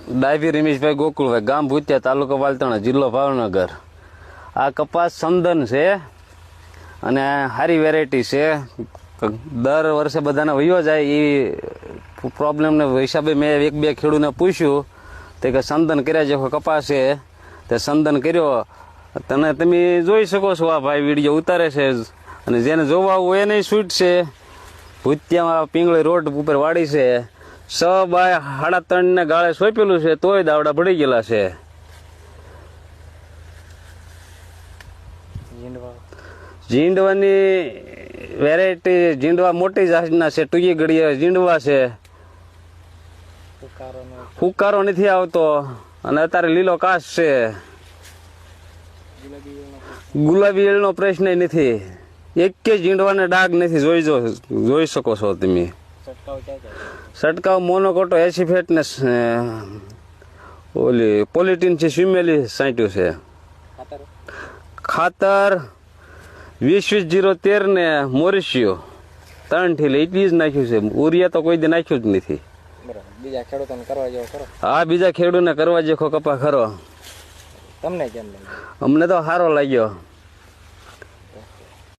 ડાયભી રમેશભાઈ ગોકુળભાઈ, ગામ ભૂતિયા, તાલુકો પાલતાણા, જિલ્લો ભાવનગર. આ કપાસ સંદન છે અને સારી વેરાયટી છે. દર વર્ષે બધાને વયો જાય એ પ્રોબ્લેમને હિસાબે મેં એક બે ખેડૂતને પૂછ્યું તે કે સંદન કર્યા જેવો કપાસ છે તે સંદન કર્યો. તમે જોઈ શકો છો, આ ભાઈ વિડીયો ઉતારે છે અને જેને જોવા આવું એને શૂટ છે. ભૂતિયામાં પિંગળી રોડ ઉપર વાડી છે. 6 બાય 3.5 ને ગાળે સોંપેલું છે તોય દાવડા ભળી ગયેલા છે. જીંડવાની વેરાયટી જીંડવા મોટી જાતના છે, ટૂંકી ઘડીએ જીંડવા છે, ફુકારો નથી આવતો અને અત્યારે લીલો કાશ છે. ગુલાબી ઈળનો પ્રશ્ન નથી, એક કે જીંડવાને ડાઘ નથી. જોઈ શકો છો તમે. છંટકાવ મોનોકોટો 80 ફેટ ને ઓલી પોલિટીન છે સ્વિમેલી સાંટ્યું છે. ખાતર 20-20-0-13 ને મોરિશિયો 3 થી એટલી જ નાખ્યું છે. ઉરિયા તો કોઈ દી નાખ્યું જ નથી. બીજા ખેડૂતોને કરવા જેવો ખરો? હા, બીજા ખેડૂતને કરવા જેવો કપા ખરો. તમને કેમ લાગ્યો? અમને તો સારો લાગ્યો.